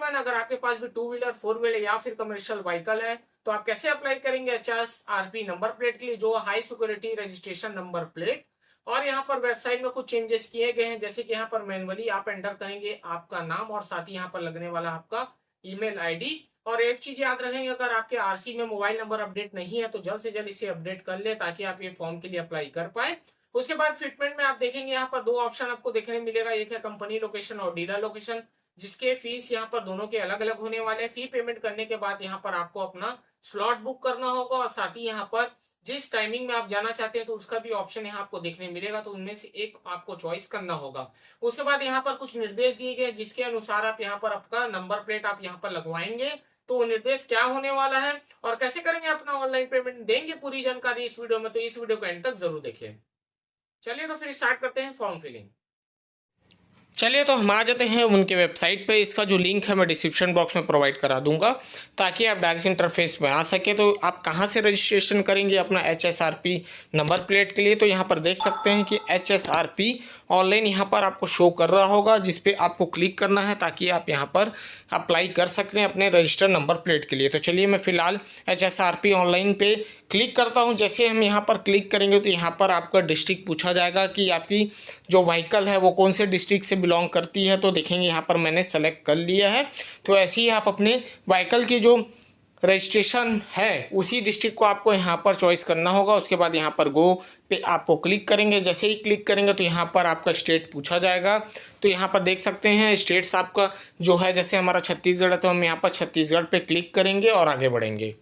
Everyone, अगर आपके पास भी टू व्हीलर, फोर व्हीलर या फिर कमर्शियल व्हीकल है तो आप कैसे अप्लाई करेंगे एचएसआरपी नंबर प्लेट के लिए, जो high security registration number plate. और यहाँ पर वेबसाइट में कुछ चेंजेस किए गए हैं, जैसे कि यहाँ पर मैनुअली आप एंटर करेंगे आपका नाम और साथ ही यहाँ पर लगने वाला आपका ईमेल आईडी। और एक चीज याद रखेंगे, अगर आपके आरसी में मोबाइल नंबर अपडेट नहीं है तो जल्द से जल्द इसे अपडेट कर ले ताकि आप ये फॉर्म के लिए अप्लाई कर पाए। उसके बाद फिटमेंट में आप देखेंगे यहाँ पर दो ऑप्शन आपको देखने मिलेगा, एक है कंपनी लोकेशन और डीलर लोकेशन, जिसके फीस यहाँ पर दोनों के अलग अलग होने वाले हैं। फी पेमेंट करने के बाद यहाँ पर आपको अपना स्लॉट बुक करना होगा और साथ ही यहाँ पर जिस टाइमिंग में आप जाना चाहते हैं तो उसका भी ऑप्शन यहाँ आपको देखने मिलेगा, तो उनमें से एक आपको चॉइस करना होगा। उसके बाद यहाँ पर कुछ निर्देश दिए गए जिसके अनुसार आप यहाँ पर आपका नंबर प्लेट आप यहाँ पर लगवाएंगे। तो वो निर्देश क्या होने वाला है और कैसे करेंगे अपना ऑनलाइन पेमेंट, देंगे पूरी जानकारी इस वीडियो में, तो इस वीडियो को एंड तक जरूर देखिए। चलिए तो फिर स्टार्ट करते हैं फॉर्म फिलिंग। चलिए तो हम आ जाते हैं उनके वेबसाइट पे। इसका जो लिंक है मैं डिस्क्रिप्शन बॉक्स में प्रोवाइड करा दूंगा ताकि आप डायरेक्ट इंटरफेस में आ सके। तो आप कहां से रजिस्ट्रेशन करेंगे अपना एचएसआरपी नंबर प्लेट के लिए, तो यहां पर देख सकते हैं कि एचएसआरपी ऑनलाइन यहाँ पर आपको शो कर रहा होगा, जिस पे आपको क्लिक करना है ताकि आप यहाँ पर अप्लाई कर सकें अपने रजिस्टर नंबर प्लेट के लिए। तो चलिए मैं फिलहाल एचएसआरपी ऑनलाइन पे क्लिक करता हूँ। जैसे हम यहाँ पर क्लिक करेंगे तो यहाँ पर आपका डिस्ट्रिक्ट पूछा जाएगा कि आपकी जो व्हीकल है वो कौन से डिस्ट्रिक्ट से बिलोंग करती है। तो देखेंगे यहाँ पर मैंने सेलेक्ट कर लिया है। तो ऐसे ही आप अपने व्हीकल की जो रजिस्ट्रेशन है उसी डिस्ट्रिक्ट को आपको यहाँ पर चॉइस करना होगा। उसके बाद यहाँ पर गो पे आपको क्लिक करेंगे। जैसे ही क्लिक करेंगे तो यहाँ पर आपका स्टेट पूछा जाएगा। तो यहाँ पर देख सकते हैं स्टेट्स आपका जो है, जैसे हमारा छत्तीसगढ़ है तो हम यहाँ पर छत्तीसगढ़ पे क्लिक करेंगे और आगे बढ़ेंगे।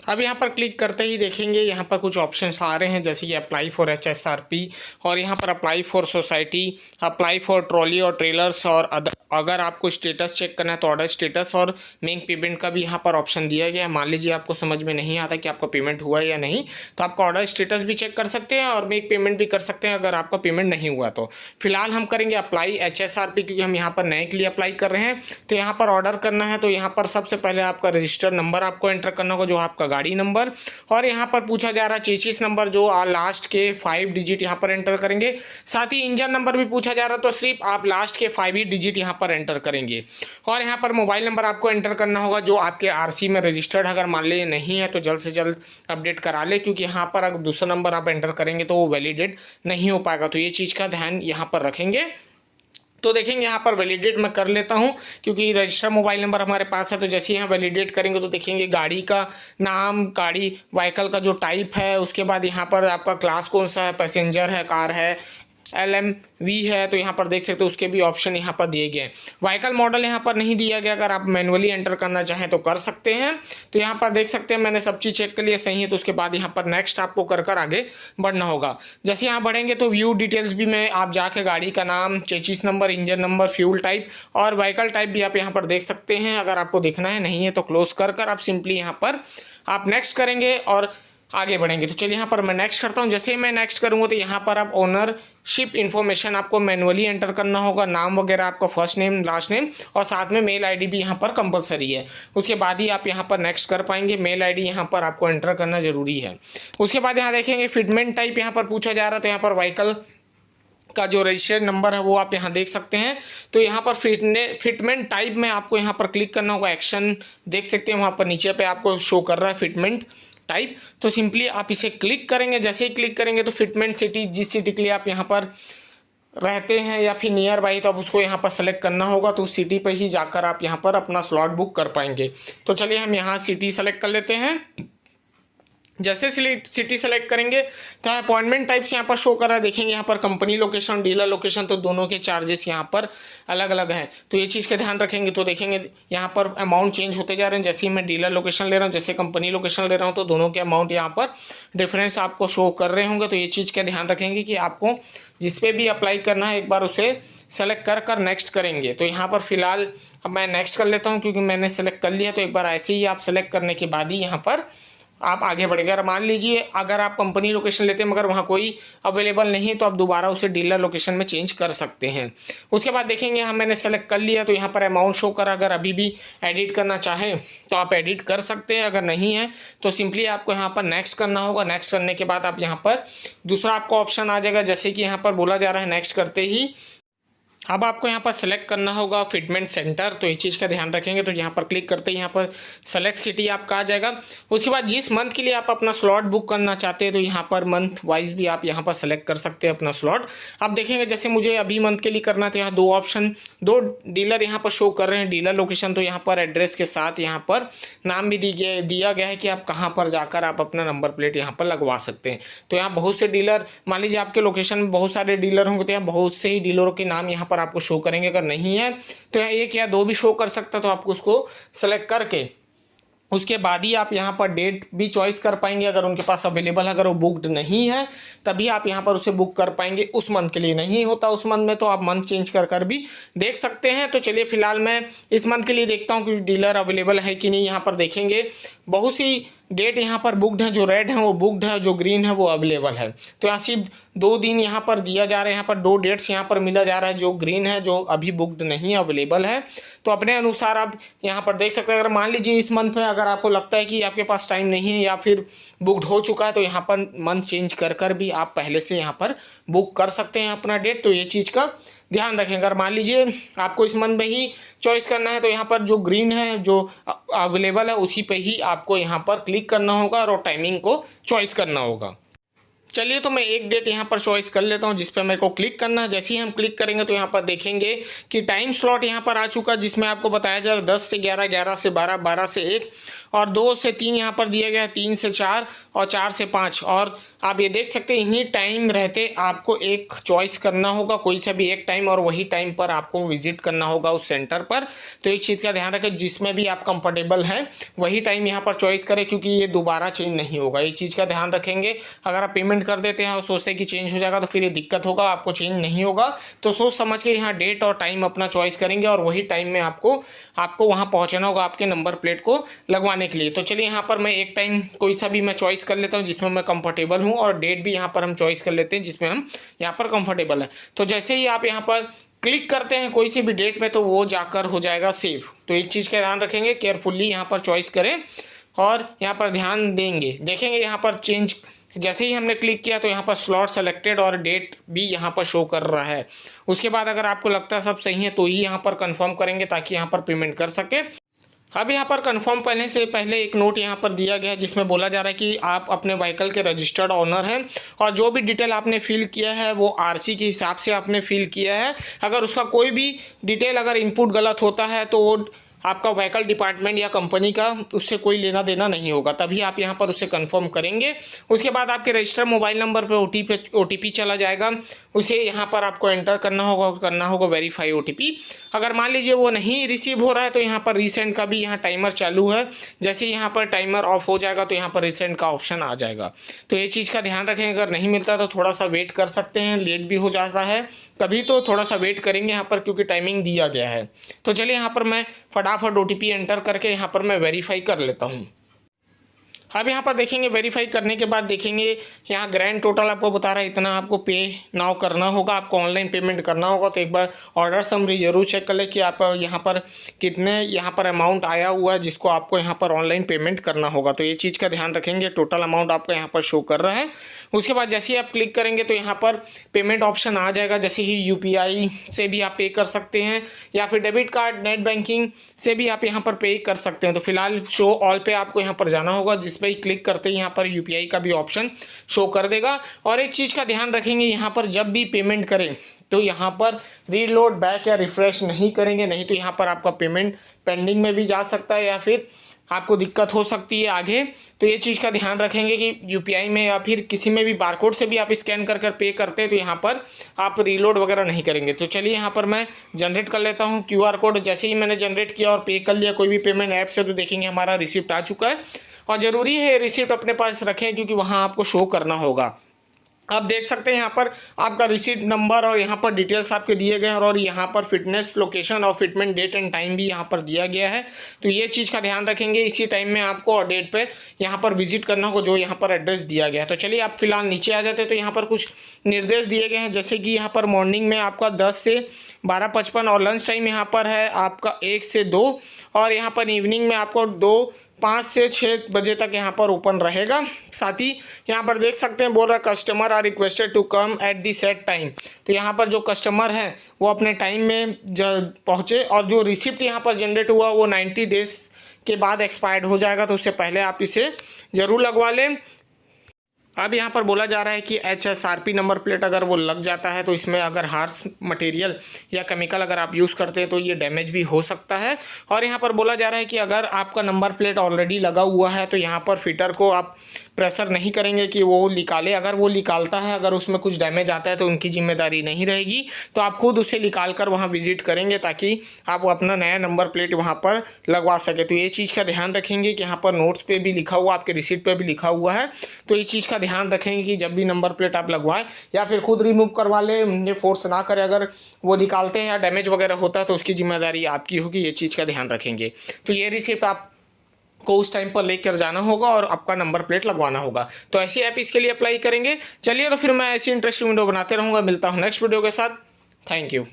अब यहाँ पर क्लिक करते ही देखेंगे यहाँ पर कुछ ऑप्शंस आ रहे हैं, जैसे कि अप्लाई फॉर एचएसआरपी और यहाँ पर apply for society, apply for trolley और ट्रेलर्स, और अगर आपको स्टेटस चेक करना है तो ऑर्डर स्टेटस और मेक पेमेंट का भी यहाँ पर ऑप्शन दिया गया है। मान लीजिए आपको समझ में नहीं आता कि आपका पेमेंट हुआ है या नहीं, तो आपका ऑर्डर स्टेटस भी चेक कर सकते हैं और मेक पेमेंट भी कर सकते हैं अगर आपका पेमेंट नहीं हुआ तो। फिलहाल हम करेंगे अप्लाई एचएसआरपी, क्योंकि हम यहाँ पर नए के लिए अप्लाई कर रहे हैं। तो यहाँ पर ऑर्डर करना है तो यहाँ पर सबसे पहले आपका रजिस्टर नंबर आपको एंटर करना होगा, जो आपका गाड़ी नंबर, और यहाँ पर पूछा जा रहा है चेसिस नंबर, जो लास्ट के 5 डिजिट यहाँ पर एंटर करेंगे। साथ ही इंजन नंबर भी पूछा जा रहा है, तो सिर्फ आप लास्ट के 5 ही डिजिट यहाँ पर एंटर करेंगे। और यहाँ पर मोबाइल नंबर आपको एंटर करना होगा जो आपके आरसी में रजिस्टर्ड, अगर मान लीजिए नहीं है तो जल्द से जल्द अपडेट करा ले, क्योंकि यहाँ पर अगर दूसरा नंबर आप एंटर करेंगे तो वो वैलिडेट नहीं हो पाएगा। तो ये चीज़ का ध्यान यहाँ पर रखेंगे। तो देखेंगे यहाँ पर वैलिडेट मैं कर लेता हूँ क्योंकि रजिस्टर मोबाइल नंबर हमारे पास है। तो जैसे ही यहाँ वैलिडेट करेंगे तो देखेंगे गाड़ी का नाम, गाड़ी व्हीकल का जो टाइप है, उसके बाद यहाँ पर आपका क्लास कौन सा है, पैसेंजर है, कार है, LMV है, तो यहाँ पर देख सकते हो उसके भी ऑप्शन यहाँ पर दिए गए हैं। व्हीकल मॉडल यहाँ पर नहीं दिया गया, अगर आप मैनुअली एंटर करना चाहें तो कर सकते हैं। तो यहाँ पर देख सकते हैं मैंने सब चीज़ चेक कर लिया सही है। तो उसके बाद यहाँ पर नेक्स्ट आपको कर आगे बढ़ना होगा। जैसे यहाँ बढ़ेंगे तो व्यू डिटेल्स भी में आप जाके गाड़ी का नाम, chassis number, engine number, fuel type और व्हीकल टाइप भी आप यहाँ पर देख सकते हैं। अगर आपको देखना है, नहीं है तो क्लोज कर आप सिंपली यहाँ पर आप नेक्स्ट करेंगे और आगे बढ़ेंगे। तो चलिए यहाँ पर मैं नेक्स्ट करता हूँ। जैसे ही मैं नेक्स्ट करूँगा तो यहाँ पर आप ओनरशिप इन्फॉर्मेशन आपको मैनुअली एंटर करना होगा, नाम वगैरह आपका फर्स्ट नेम, लास्ट नेम, और साथ में मेल आईडी भी यहाँ पर कंपलसरी है। उसके बाद ही आप यहाँ पर नेक्स्ट कर पाएंगे। मेल आईडी यहाँ पर आपको एंटर करना जरूरी है। उसके बाद यहाँ देखेंगे फिटमेंट टाइप यहाँ पर पूछा जा रहा है, तो यहाँ पर व्हीकल का जो रजिस्टर्ड नंबर है वो आप यहाँ देख सकते हैं। तो यहाँ पर फिटमेंट टाइप में आपको यहाँ पर क्लिक करना होगा। एक्शन देख सकते हैं वहाँ पर नीचे पे आपको शो कर रहा है फिटमेंट टाइप। तो सिंपली आप इसे क्लिक करेंगे। जैसे ही क्लिक करेंगे तो फिटमेंट सिटी, जिस सिटी के लिए आप यहाँ पर रहते हैं या फिर नियर बाई, तो आप उसको यहाँ पर सेलेक्ट करना होगा। तो उस सिटी पे ही जाकर आप यहाँ पर अपना स्लॉट बुक कर पाएंगे। तो चलिए हम यहाँ सिटी सेलेक्ट कर लेते हैं। जैसे सिटी सेलेक्ट करेंगे तो अपॉइंटमेंट टाइप्स यहाँ पर शो कर रहा है। देखेंगे यहाँ पर कंपनी लोकेशन, डीलर लोकेशन, तो दोनों के चार्जेस यहाँ पर अलग अलग हैं। तो ये चीज़ का ध्यान रखेंगे। तो देखेंगे यहाँ पर अमाउंट चेंज होते जा रहे हैं। जैसे ही मैं डीलर लोकेशन ले रहा हूँ, जैसे कंपनी लोकेशन ले रहा हूँ, तो दोनों के अमाउंट यहाँ पर डिफरेंस आपको शो कर रहे होंगे। तो ये चीज़ का ध्यान रखेंगे कि आपको जिस पे भी अप्लाई करना है एक बार उसे सेलेक्ट कर नेक्स्ट करेंगे। तो यहाँ पर फिलहाल अब मैं नेक्स्ट कर लेता हूँ क्योंकि मैंने सेलेक्ट कर लिया। तो एक बार ऐसे ही आप सेलेक्ट करने के बाद ही यहाँ पर आप आगे बढ़ेंगे। अगर मान लीजिए अगर आप कंपनी लोकेशन लेते हैं मगर वहाँ कोई अवेलेबल नहीं है तो आप दोबारा उसे डीलर लोकेशन में चेंज कर सकते हैं। उसके बाद देखेंगे यहाँ मैंने सेलेक्ट कर लिया, तो यहाँ पर अमाउंट शो कर, अगर अभी भी एडिट करना चाहें तो आप एडिट कर सकते हैं, अगर नहीं है तो सिंपली आपको यहाँ पर नेक्स्ट करना होगा। नेक्स्ट करने के बाद आप यहाँ पर दूसरा आपको ऑप्शन आ जाएगा, जैसे कि यहाँ पर बोला जा रहा है नेक्स्ट करते ही अब आपको यहाँ पर सेलेक्ट करना होगा फिटमेंट सेंटर, तो इस चीज़ का ध्यान रखेंगे। तो यहाँ पर क्लिक करते ही यहाँ पर सेलेक्ट सिटी आपका आ जाएगा। उसके बाद जिस मंथ के लिए आप अपना स्लॉट बुक करना चाहते हैं तो यहाँ पर मंथ वाइज भी आप यहाँ पर सेलेक्ट कर सकते हैं अपना स्लॉट। आप देखेंगे जैसे मुझे अभी मंथ के लिए करना था, यहाँ दो ऑप्शन, दो डीलर यहाँ पर शो कर रहे हैं। डीलर लोकेशन तो यहाँ पर एड्रेस के साथ यहाँ पर नाम भी दिया गया है कि आप कहाँ पर जाकर आप अपना नंबर प्लेट यहाँ पर लगवा सकते हैं। तो यहाँ बहुत से डीलर, मान लीजिए आपके लोकेशन में बहुत सारे डीलर होंगे तो यहाँ बहुत से ही डीलरों के नाम यहाँ पर आपको शो करेंगे। अगर नहीं है तो यहाँ एक या दो भी शो कर सकता है, तो आपको उसको सेलेक्ट करके उसके बाद ही आप यहाँ पर डेट भी चॉइस कर पाएंगे अगर उनके पास अवेलेबल है। अगर वो बुकड नहीं है तभी आप यहाँ पर उसे बुक कर पाएंगे। उस मंथ के लिए नहीं होता उस मंथ में तो आप मंथ चेंज कर भी देख सकते हैं। तो चलिए फिलहाल मैं इस मंथ के लिए देखता हूँ कि डीलर अवेलेबल है कि नहीं। यहाँ पर देखेंगे बहुत सी डेट यहाँ पर बुकड है, जो रेड है वो बुकड है, जो ग्रीन है वो अवेलेबल है। तो यहाँ सिर्फ 2 दिन यहाँ पर दिया जा रहा है, यहाँ पर 2 डेट्स यहाँ पर मिला जा रहा है, जो ग्रीन है जो अभी बुकड नहीं अवेलेबल है। तो अपने अनुसार आप यहाँ पर देख सकते हैं। अगर मान लीजिए इस मंथ में अगर आपको लगता है कि आपके पास टाइम नहीं है या फिर बुकड हो चुका है तो यहाँ पर मंथ चेंज कर भी आप पहले से यहाँ पर बुक कर सकते हैं अपना डेट। तो ये चीज़ का ध्यान रखें। अगर मान लीजिए आपको इस मंथ में ही चॉइस करना है तो यहाँ पर जो ग्रीन है जो अवेलेबल है उसी पे ही आपको यहाँ पर क्लिक करना होगा और टाइमिंग को चॉइस करना होगा। चलिए तो मैं एक डेट यहाँ पर चॉइस कर लेता हूँ जिस पर मेरे को क्लिक करना है। जैसे ही हम क्लिक करेंगे तो यहाँ पर देखेंगे कि टाइम स्लॉट यहाँ पर आ चुका है, जिसमें आपको बताया जा रहा है 10 से 11, 11 से 12, 12 से 1 और 2 से 3 यहाँ पर दिया गया है, 3 से 4 और 4 से 5। और आप ये देख सकते हैं इन्हीं टाइम रहते आपको एक चॉइस करना होगा, कोई सा भी एक टाइम, और वही टाइम पर आपको विजिट करना होगा उस सेंटर पर। तो एक चीज़ का ध्यान रखें, जिसमें भी आप कंफर्टेबल हैं वही टाइम यहाँ पर चॉइस करें, क्योंकि ये दोबारा चेंज नहीं होगा। ये चीज़ का ध्यान रखेंगे। अगर आप पेमेंट कर देते हैं और सोचते हैं कि चेंज हो जाएगा तो फिर ये दिक्कत होगा, आपको चेंज नहीं होगा। तो सोच समझ के यहाँ डेट और टाइम अपना चॉइस करेंगे और वही टाइम में आपको वहाँ पहुँचना होगा आपके नंबर प्लेट को लगवाने के लिए। तो चलिए यहाँ पर मैं एक टाइम कोई सा भी मैं चॉइस कर लेता हूँ जिसमें मैं कंफर्टेबल हूँ, और डेट भी यहाँ पर हम चॉइस कर लेते हैं जिसमें हम यहाँ पर कंफर्टेबल है। तो जैसे ही आप यहाँ पर क्लिक करते हैं कोई सी भी डेट में तो वो जाकर हो जाएगा सेव। तो एक चीज़ का ध्यान रखेंगे, केयरफुली यहाँ पर चॉइस करें और यहाँ पर ध्यान देंगे। देखेंगे यहाँ पर चेंज, जैसे ही हमने क्लिक किया तो यहाँ पर स्लॉट सेलेक्टेड और डेट भी यहाँ पर शो कर रहा है। उसके बाद अगर आपको लगता है सब सही है तो ही यहाँ पर कंफर्म करेंगे ताकि यहाँ पर पेमेंट कर सके। अब यहाँ पर कंफर्म करने से पहले एक नोट यहाँ पर दिया गया है जिसमें बोला जा रहा है कि आप अपने व्हीकल के रजिस्टर्ड ऑनर हैं और जो भी डिटेल आपने फिल किया है वो आरसी के हिसाब से आपने फिल किया है। अगर उसका कोई भी डिटेल अगर इनपुट गलत होता है तो वो आपका व्हीकल डिपार्टमेंट या कंपनी का उससे कोई लेना देना नहीं होगा, तभी आप यहाँ पर उसे कंफर्म करेंगे। उसके बाद आपके रजिस्टर्ड मोबाइल नंबर पर ओटीपी चला जाएगा, उसे यहाँ पर आपको एंटर करना होगा वेरीफाई ओटीपी। अगर मान लीजिए वो नहीं रिसीव हो रहा है तो यहाँ पर रीसेंट का भी यहाँ टाइमर चालू है, जैसे यहाँ पर टाइमर ऑफ हो जाएगा तो यहाँ पर रीसेंट का ऑप्शन आ जाएगा। तो ये चीज़ का ध्यान रखें, अगर नहीं मिलता तो थोड़ा सा वेट कर सकते हैं, लेट भी हो जाता है कभी, तो थोड़ा सा वेट करेंगे यहाँ पर क्योंकि टाइमिंग दिया गया है। तो चलिए यहाँ पर मैं फटाफट ओटीपी एंटर करके यहाँ पर मैं वेरीफाई कर लेता हूँ। अब यहाँ पर देखेंगे वेरीफाई करने के बाद देखेंगे यहाँ ग्रैंड टोटल आपको बता रहा है इतना आपको पे नाउ करना होगा, आपको ऑनलाइन पेमेंट करना होगा। तो एक बार ऑर्डर समरी जरूर चेक कर ले कि आप यहाँ पर कितने यहाँ पर अमाउंट आया हुआ है जिसको आपको यहाँ पर ऑनलाइन पेमेंट करना होगा। तो ये चीज़ का ध्यान रखेंगे, टोटल अमाउंट आपको यहाँ पर शो कर रहा है। उसके बाद जैसे ही आप क्लिक करेंगे तो यहाँ पर पेमेंट ऑप्शन आ जाएगा, जैसे ही यूपीआई से भी आप पे कर सकते हैं या फिर डेबिट कार्ड नेट बैंकिंग से भी आप यहाँ पर पे कर सकते हैं। तो फिलहाल शो ऑल पे आपको यहाँ पर जाना होगा, जिस पर क्लिक करते ही यहाँ पर यूपीआई का भी ऑप्शन शो कर देगा। और एक चीज़ का ध्यान रखेंगे, यहाँ पर जब भी पेमेंट करें तो यहाँ पर रीलोड बैक या रिफ्रेश नहीं करेंगे, नहीं तो यहाँ पर आपका पेमेंट पेंडिंग में भी जा सकता है या फिर आपको दिक्कत हो सकती है आगे। तो ये चीज़ का ध्यान रखेंगे कि यूपीआई में या फिर किसी में भी बारकोड से भी आप स्कैन कर पे करते हैं तो यहाँ पर आप रीलोड वगैरह नहीं करेंगे। तो चलिए यहाँ पर मैं जनरेट कर लेता हूँ क्यूआर कोड। जैसे ही मैंने जनरेट किया और पे कर लिया कोई भी पेमेंट ऐप से तो देखेंगे हमारा रिसिप्ट आ चुका है। और ज़रूरी है रिसिप्ट अपने पास रखें क्योंकि वहाँ आपको शो करना होगा। आप देख सकते हैं यहाँ पर आपका रिसीट नंबर और यहाँ पर डिटेल्स आपके दिए गए हैं और यहाँ पर फिटनेस लोकेशन और फिटमेंट डेट एंड टाइम भी यहाँ पर दिया गया है। तो ये चीज़ का ध्यान रखेंगे, इसी टाइम में आपको और डेट पे यहाँ पर विजिट करना होगा जो यहाँ पर एड्रेस दिया गया है। तो चलिए आप फिलहाल नीचे आ जाते हैं। तो यहाँ पर कुछ निर्देश दिए गए हैं, जैसे कि यहाँ पर मॉर्निंग में आपका 10 से 12:55 और लंच टाइम यहाँ पर है आपका 1 से 2 और यहाँ पर इवनिंग में आपको 5 से 6 बजे तक यहाँ पर ओपन रहेगा। साथ ही यहाँ पर देख सकते हैं बोल रहा customer are requested to come at the set time. तो यहाँ पर जो कस्टमर है वो अपने टाइम में पहुँचे, और जो रिसिप्ट यहाँ पर जनरेट हुआ वो 90 डेज के बाद एक्सपायर्ड हो जाएगा, तो उससे पहले आप इसे ज़रूर लगवा लें। अब यहाँ पर बोला जा रहा है कि HSRP नंबर प्लेट अगर वो लग जाता है तो इसमें अगर हार्श मटेरियल या केमिकल अगर आप यूज़ करते हैं तो ये डैमेज भी हो सकता है। और यहाँ पर बोला जा रहा है कि अगर आपका नंबर प्लेट ऑलरेडी लगा हुआ है तो यहाँ पर फिटर को आप प्रेशर नहीं करेंगे कि वो निकाले। अगर वो निकालता है, अगर उसमें कुछ डैमेज आता है तो उनकी जिम्मेदारी नहीं रहेगी, तो आप खुद उसे निकाल कर वहाँ विजिट करेंगे ताकि आप अपना नया नंबर प्लेट वहाँ पर लगवा सके। तो ये चीज़ का ध्यान रखेंगे कि यहाँ पर नोट्स पे भी लिखा हुआ, आपके रिसीट पे भी लिखा हुआ है, तो इस चीज़ का ध्यान रखेंगे कि जब भी नंबर प्लेट आप लगवाएं या फिर खुद रिमूव करवा लें, ये फोर्स ना करें। अगर वो निकालते हैं या डैमेज वगैरह होता है तो उसकी जिम्मेदारी आपकी होगी, ये चीज़ का ध्यान रखेंगे। तो ये रिसिप्ट आप को उस टाइम पर लेकर जाना होगा और आपका नंबर प्लेट लगवाना होगा। तो ऐसी ऐप इसके लिए अप्लाई करेंगे। चलिए, तो फिर मैं ऐसी इंटरेस्टिंग वीडियो बनाते रहूँगा। मिलता हूँ नेक्स्ट वीडियो के साथ। Thank you.